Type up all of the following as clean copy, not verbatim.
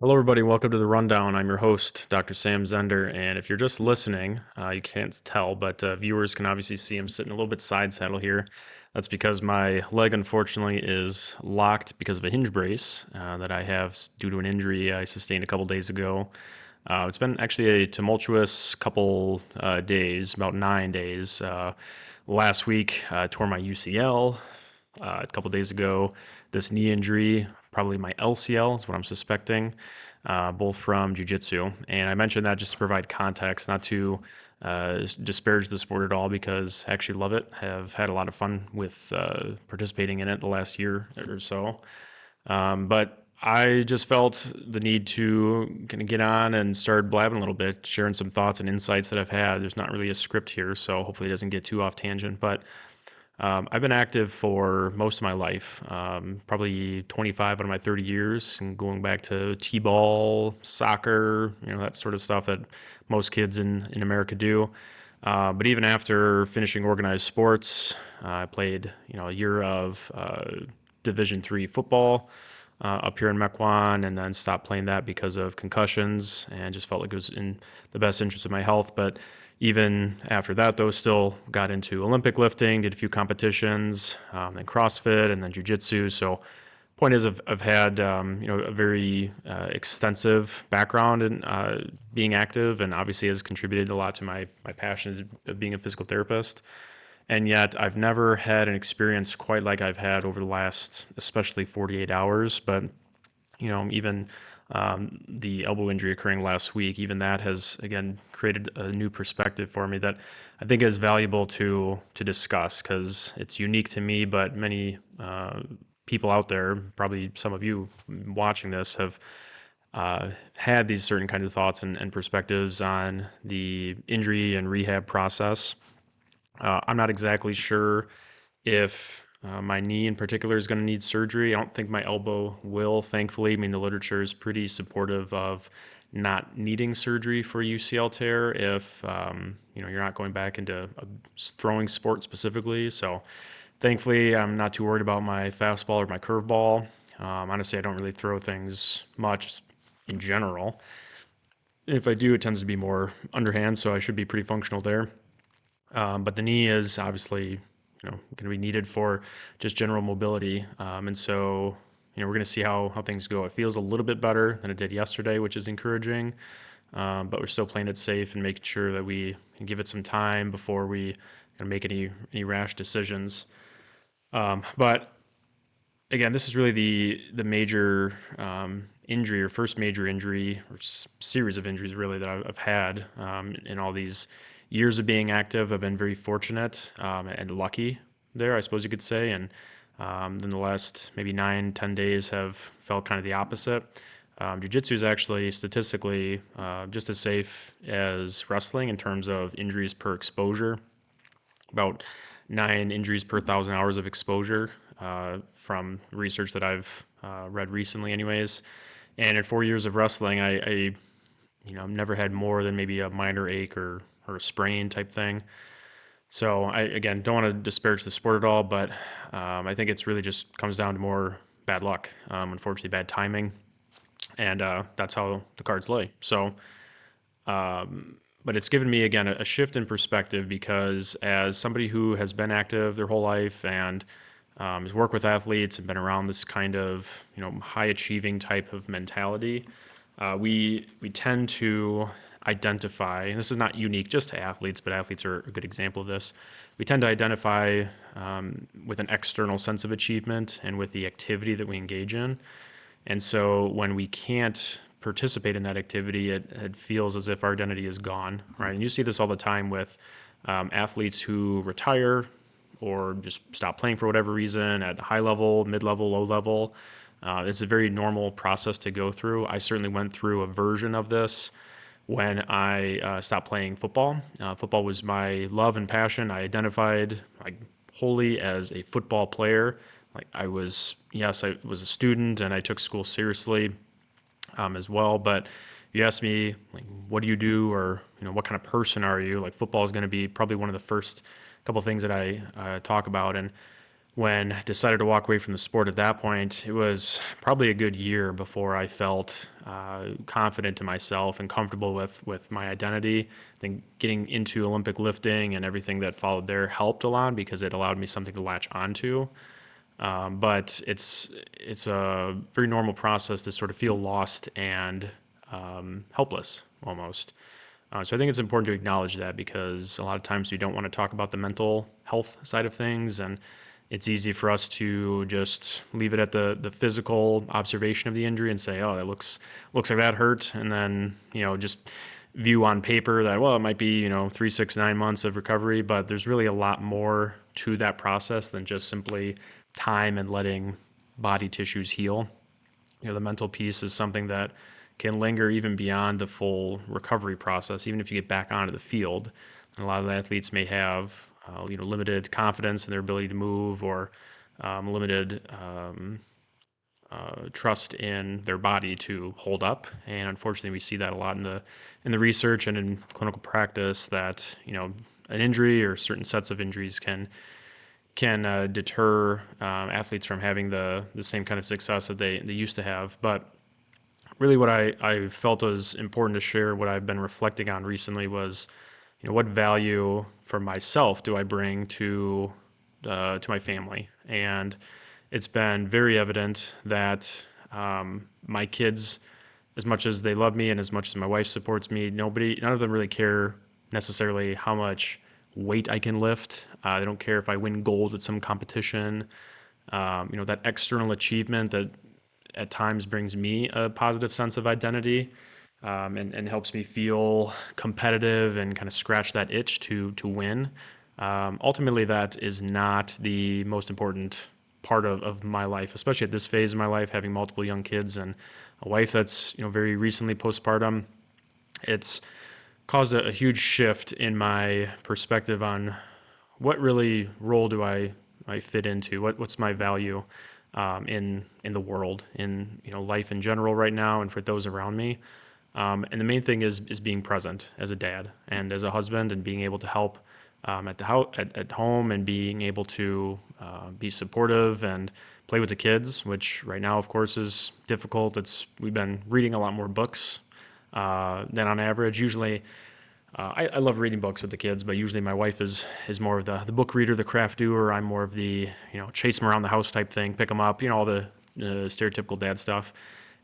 Hello, everybody. Welcome to the Rundown. I'm your host, Dr. Sam Zender. And if you're just listening, you can't tell, but viewers can obviously see I'm sitting a little bit side saddle here. That's because my leg, unfortunately, is locked because of a hinge brace that I have due to an injury I sustained a couple days ago. It's been actually a tumultuous couple days, about 9 days. Last week, I tore my UCL. A couple days ago, this knee injury, probably my LCL is what I'm suspecting, both from jujitsu. And I mentioned that just to provide context, not to disparage the sport at all, because I actually love it. Have had a lot of fun with participating in it the last year or so. But I just felt the need to kind of get on and start blabbing a little bit, sharing some thoughts and insights that I've had. There's not really a script here, so hopefully it doesn't get too off tangent. But I've been active for most of my life, probably 25 out of my 30 years, and going back to t-ball, soccer, that sort of stuff that most kids in America do. But even after finishing organized sports, I played, a year of Division III football up here in Mequon, and then stopped playing that because of concussions, and just felt like it was in the best interest of my health. But even after that, though, still got into Olympic lifting, did a few competitions, then CrossFit, and then Jiu-Jitsu. So point is, I've had a very extensive background in being active, and obviously has contributed a lot to my passion of being a physical therapist. And yet I've never had an experience quite like I've had over the last, especially 48 hours. But even the elbow injury occurring last week, even that has again created a new perspective for me that I think is valuable to discuss, because it's unique to me, but many people out there, probably some of you watching this, have had these certain kinds of thoughts and perspectives on the injury and rehab process. I'm not exactly sure if my knee in particular is going to need surgery. I don't think my elbow will, thankfully. I mean, the literature is pretty supportive of not needing surgery for a UCL tear if you're not going back into a throwing sport specifically. So thankfully, I'm not too worried about my fastball or my curveball. Honestly, I don't really throw things much in general. If I do, it tends to be more underhand, so I should be pretty functional there. But the knee is obviously, going to be needed for just general mobility. And so, we're going to see how things go. It feels a little bit better than it did yesterday, which is encouraging. But we're still playing it safe and making sure that we can give it some time before we can make any rash decisions. But again, this is really the major injury, or first major injury, or series of injuries really, that I've had in all these years of being active. I've been very fortunate and lucky there, I suppose you could say. And then the last maybe 9-10 days have felt kind of the opposite. Jiu-jitsu is actually statistically just as safe as wrestling in terms of injuries per exposure. About 9 injuries per 1,000 hours of exposure from research that I've read recently, anyways. And in 4 years of wrestling, I've never had more than maybe a minor ache or a sprain type thing. So I, again, don't want to disparage the sport at all, but I think it's really just comes down to more bad luck, unfortunately bad timing, and that's how the cards lay. So, but it's given me, again, a shift in perspective, because as somebody who has been active their whole life and has worked with athletes and been around this kind of high achieving type of mentality, we tend to identify, and this is not unique just to athletes, but athletes are a good example of this. We tend to identify with an external sense of achievement and with the activity that we engage in. And so when we can't participate in that activity, it feels as if our identity is gone, right? And you see this all the time with athletes who retire or just stop playing for whatever reason at high level, mid level, low level. It's a very normal process to go through. I certainly went through a version of this when I stopped playing football. Football was my love and passion. I identified like wholly as a football player. Like I was a student and I took school seriously as well. But if you ask me, like, what do you do, or what kind of person are you? Like, football is going to be probably one of the first couple of things that I talk about. And when I decided to walk away from the sport at that point, it was probably a good year before I felt confident in myself and comfortable with my identity. I think getting into Olympic lifting and everything that followed there helped a lot because it allowed me something to latch onto. But it's a very normal process to sort of feel lost and helpless almost. So I think it's important to acknowledge that because a lot of times we don't want to talk about the mental health side of things, and it's easy for us to just leave it at the physical observation of the injury and say, oh, it looks like that hurt, and then just view on paper that, well, it might be 3, 6, 9 months of recovery, but there's really a lot more to that process than just simply time and letting body tissues heal. The mental piece is something that can linger even beyond the full recovery process, even if you get back onto the field. And a lot of the athletes may have, limited confidence in their ability to move, or limited trust in their body to hold up. And unfortunately, we see that a lot in the research and in clinical practice that an injury or certain sets of injuries can deter athletes from having the same kind of success that they used to have. But really what I felt was important to share, what I've been reflecting on recently was, what value for myself do I bring to my family? And it's been very evident that my kids, as much as they love me and as much as my wife supports me, none of them really care necessarily how much weight I can lift. They don't care if I win gold at some competition. That external achievement that at times brings me a positive sense of identity, and helps me feel competitive and kind of scratch that itch to win. Ultimately, that is not the most important part of my life, especially at this phase of my life, having multiple young kids and a wife that's very recently postpartum. It's caused a huge shift in my perspective on what really role do I fit into, what's my value in the world, in life in general right now, and for those around me. And the main thing is being present as a dad and as a husband, and being able to help at the house, at home, and being able to be supportive and play with the kids, which right now, of course, is difficult. We've been reading a lot more books than on average. Usually, I love reading books with the kids, but usually my wife is more of the book reader, the craft doer. I'm more of the chase them around the house type thing, pick them up, all the stereotypical dad stuff,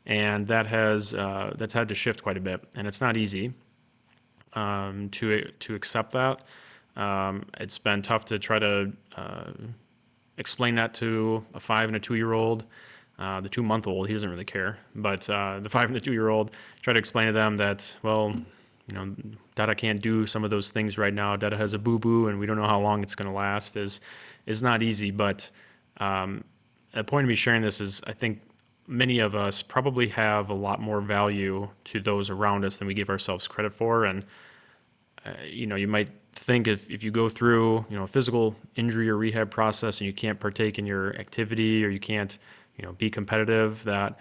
and that's had to shift quite a bit, and it's not easy to accept that. It's been tough to try to explain that to a 5 and a 2-year-old. The 2-month-old, he doesn't really care, but the 5 and the 2-year-old, try to explain to them that, well, Dada can't do some of those things right now. Dada has a boo-boo, and we don't know how long it's going to last. Is not easy. But the point of me sharing this is, I think many of us probably have a lot more value to those around us than we give ourselves credit for. And you might think if you go through a physical injury or rehab process and you can't partake in your activity, or you can't be competitive, that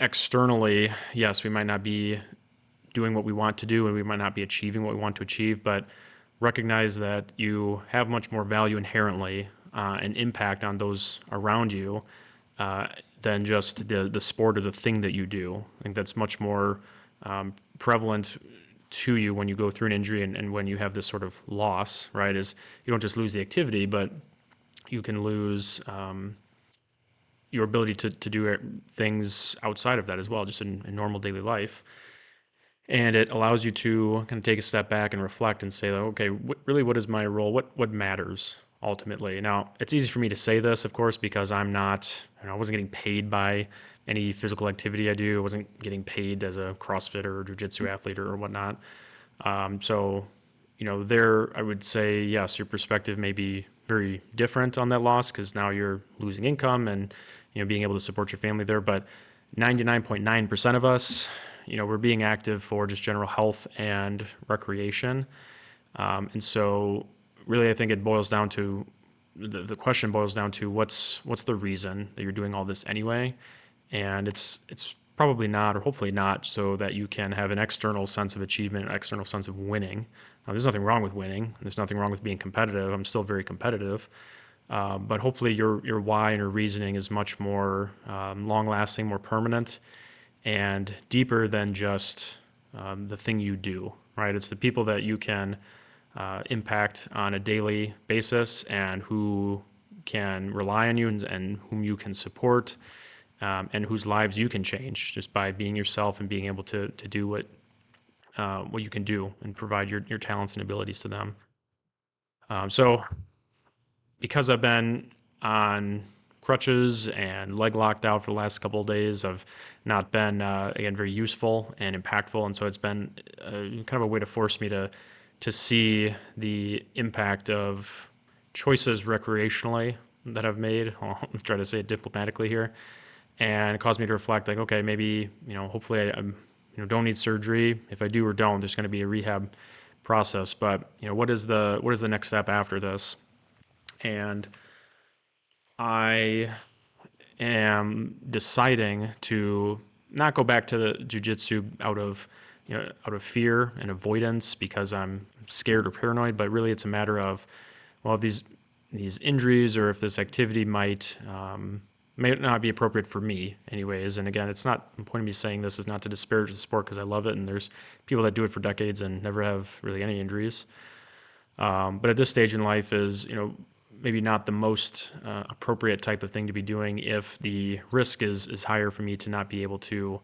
externally, yes, we might not be doing what we want to do, and we might not be achieving what we want to achieve, but recognize that you have much more value inherently and impact on those around you than just the sport or the thing that you do. I think that's much more prevalent to you when you go through an injury, and when you have this sort of loss, right? Is you don't just lose the activity, but you can lose your ability to do things outside of that as well, just in normal daily life. And it allows you to kind of take a step back and reflect and say, okay, really, what is my role? What matters ultimately? Now, it's easy for me to say this, of course, because I wasn't getting paid by any physical activity I do. I wasn't getting paid as a CrossFitter or jujitsu athlete or whatnot. So, I would say, yes, your perspective may be very different on that loss, because now you're losing income and, being able to support your family there. But 99.9% of us, we're being active for just general health and recreation. And so really, I think it boils down to, the question boils down to, what's the reason that you're doing all this anyway? And it's probably not, or hopefully not, so that you can have an external sense of achievement, an external sense of winning. Now, there's nothing wrong with winning. There's nothing wrong with being competitive. I'm still very competitive. But hopefully your why and your reasoning is much more long-lasting, more permanent, and deeper than just the thing you do, right? It's the people that you can impact on a daily basis and who can rely on you and whom you can support, and whose lives you can change just by being yourself and being able to do what you can do and provide your talents and abilities to them. So because I've been on crutches and leg locked out for the last couple of days, I've not been again very useful and impactful, and so it's been kind of a way to force me to see the impact of choices recreationally that I've made. I'll try to say it diplomatically here, and it caused me to reflect, like, okay, maybe hopefully I'm don't need surgery. If I do or don't, there's going to be a rehab process, but what is the next step after this? And I am deciding to not go back to the jujitsu out of fear and avoidance because I'm scared or paranoid, but really it's a matter of, well, if these injuries or if this activity may not be appropriate for me anyways. And again, it's not, the point of me saying this is not to disparage the sport because I love it, and there's people that do it for decades and never have really any injuries. But at this stage in life is, maybe not the most appropriate type of thing to be doing if the risk is higher for me to not be able to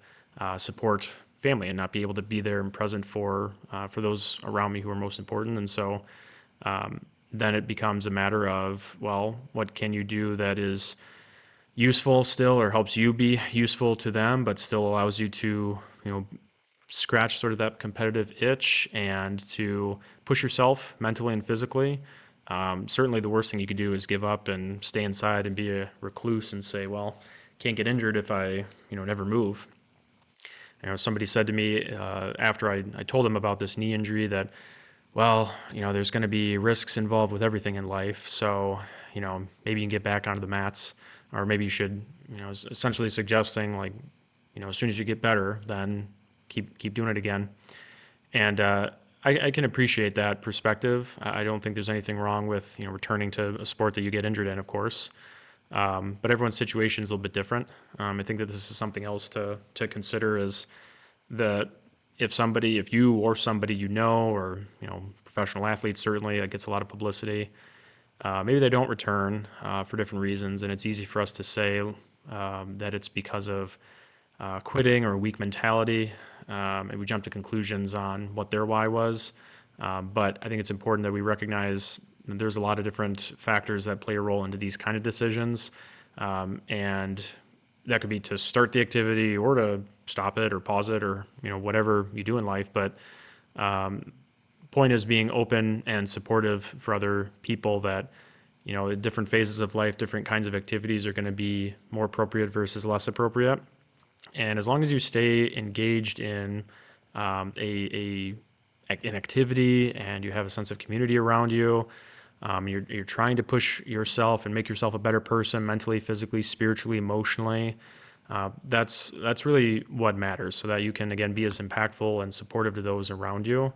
support family and not be able to be there and present for those around me who are most important. And so then it becomes a matter of, well, what can you do that is useful still or helps you be useful to them, but still allows you to, scratch sort of that competitive itch and to push yourself mentally and physically. Certainly the worst thing you could do is give up and stay inside and be a recluse and say, well, can't get injured if I, never move. Somebody said to me after I told them about this knee injury that, well, there's going to be risks involved with everything in life. So, maybe you can get back onto the mats, or maybe you should, essentially suggesting like, as soon as you get better, then keep doing it again. And I can appreciate that perspective. I don't think there's anything wrong with returning to a sport that you get injured in, of course. But everyone's situation is a little bit different. I think that this is something else to consider is that if you or somebody or professional athletes certainly that gets a lot of publicity, maybe they don't return for different reasons, and it's easy for us to say that it's because of quitting or a weak mentality, and we jump to conclusions on what their why was. But I think it's important that we recognize that there's a lot of different factors that play a role into these kind of decisions, and that could be to start the activity or to stop it or pause it or whatever you do in life. But point is being open and supportive for other people that at different phases of life, different kinds of activities are going to be more appropriate versus less appropriate. And as long as you stay engaged in an activity and you have a sense of community around you, you're trying to push yourself and make yourself a better person mentally, physically, spiritually, emotionally. That's really what matters, so that you can again be as impactful and supportive to those around you.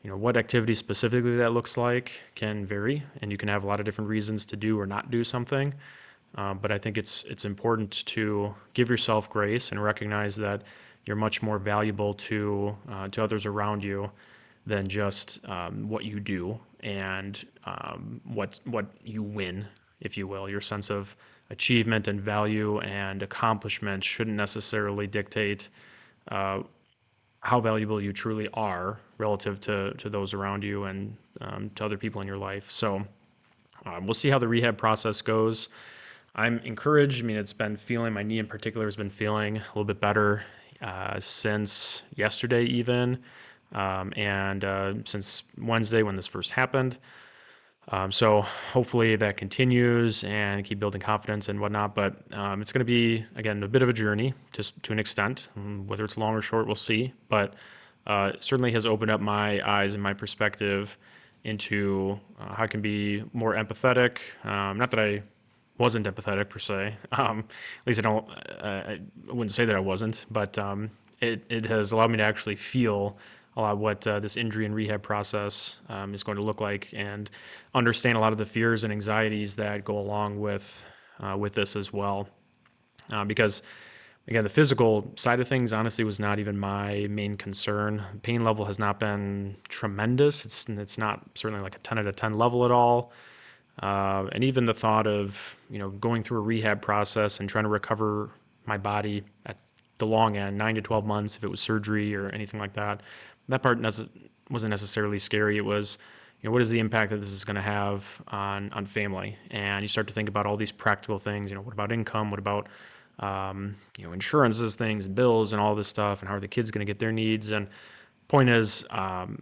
What activity specifically that looks like can vary, and you can have a lot of different reasons to do or not do something. But I think it's important to give yourself grace and recognize that you're much more valuable to others around you than just what you do and what you win, if you will. Your sense of achievement and value and accomplishment shouldn't necessarily dictate how valuable you truly are relative to those around you and to other people in your life. So we'll see how the rehab process goes. I'm encouraged. I mean, my knee in particular has been feeling a little bit better since yesterday even, and since Wednesday when this first happened. So hopefully that continues and keep building confidence and whatnot. But it's going to be, again, a bit of a journey just to an extent. Whether it's long or short, we'll see. But it certainly has opened up my eyes and my perspective into how I can be more empathetic. Not that I wasn't empathetic per se. At least I wouldn't say that I wasn't, but it has allowed me to actually feel a lot of what this injury and rehab process is going to look like, and understand a lot of the fears and anxieties that go along with this as well. Because again, the physical side of things honestly was not even my main concern. Pain level has not been tremendous. It's not certainly like a 10 out of 10 level at all. And even the thought of going through a rehab process and trying to recover my body at the long end, 9 to 12 months, if it was surgery or anything like that, that part wasn't necessarily scary. It was, what is the impact that this is going to have on family? And you start to think about all these practical things. What about income? What about insurances, things, and bills, and all this stuff, and how are the kids going to get their needs? And point is,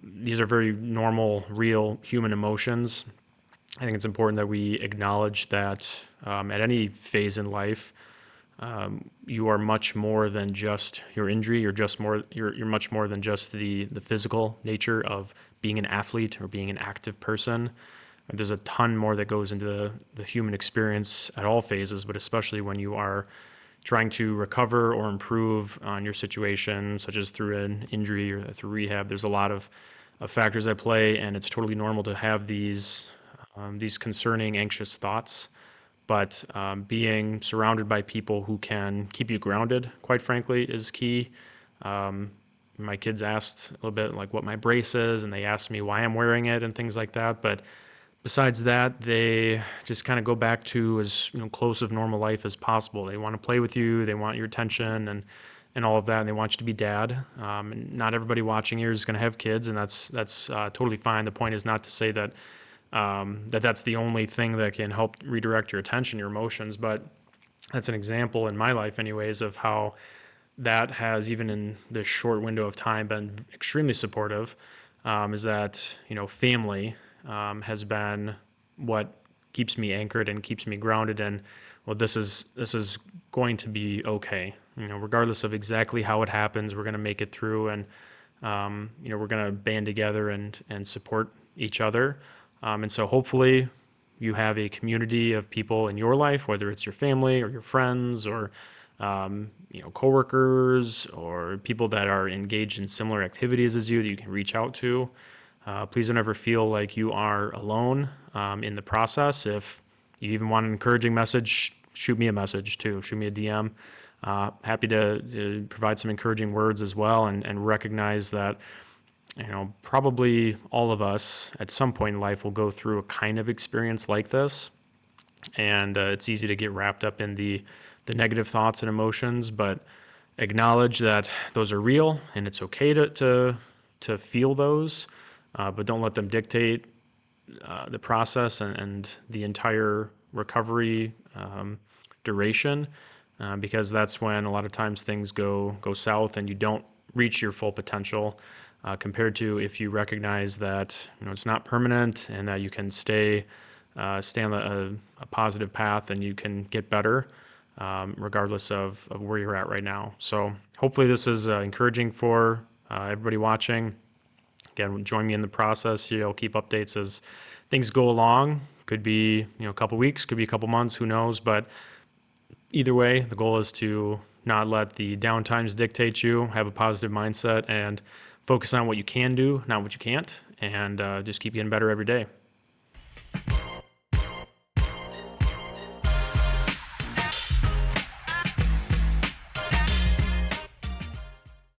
these are very normal, real human emotions. I think it's important that we acknowledge that at any phase in life, you are much more than just your injury. You're much more than just the physical nature of being an athlete or being an active person. There's a ton more that goes into the human experience at all phases, but especially when you are trying to recover or improve on your situation, such as through an injury or through rehab. There's a lot of factors at play, and it's totally normal to have these concerning, anxious thoughts. But being surrounded by people who can keep you grounded, quite frankly, is key. My kids asked a little bit like what my brace is, and they asked me why I'm wearing it and things like that. But besides that, they just kind of go back to as close of normal life as possible. They want to play with you, they want your attention, and all of that, and they want you to be dad. And not everybody watching here is going to have kids, and that's totally fine. The point is not to say that that's the only thing that can help redirect your attention, your emotions, but that's an example in my life, anyways, of how that has, even in this short window of time, been extremely supportive. Is that family has been what keeps me anchored and keeps me grounded in, well, this is going to be okay. Regardless of exactly how it happens, we're going to make it through, and we're going to band together and support each other. And so hopefully you have a community of people in your life, whether it's your family or your friends or coworkers or people that are engaged in similar activities as you that you can reach out to. Please don't ever feel like you are alone in the process. If you even want an encouraging message, shoot me a message too. Shoot me a DM. Happy to provide some encouraging words as well, and recognize that probably all of us at some point in life will go through a kind of experience like this. And it's easy to get wrapped up in the negative thoughts and emotions, but acknowledge that those are real and it's okay to feel those, but don't let them dictate the process and the entire recovery duration, because that's when a lot of times things go south and you don't reach your full potential, compared to if you recognize that it's not permanent and that you can stay on a positive path and you can get better, regardless of where you're at right now. So hopefully this is encouraging for everybody watching. Again, join me in the process here. I'll keep updates as things go along. Could be a couple weeks, could be a couple months, who knows. But either way, the goal is to not let the downtimes dictate you, have a positive mindset, and focus on what you can do, not what you can't, and just keep getting better every day.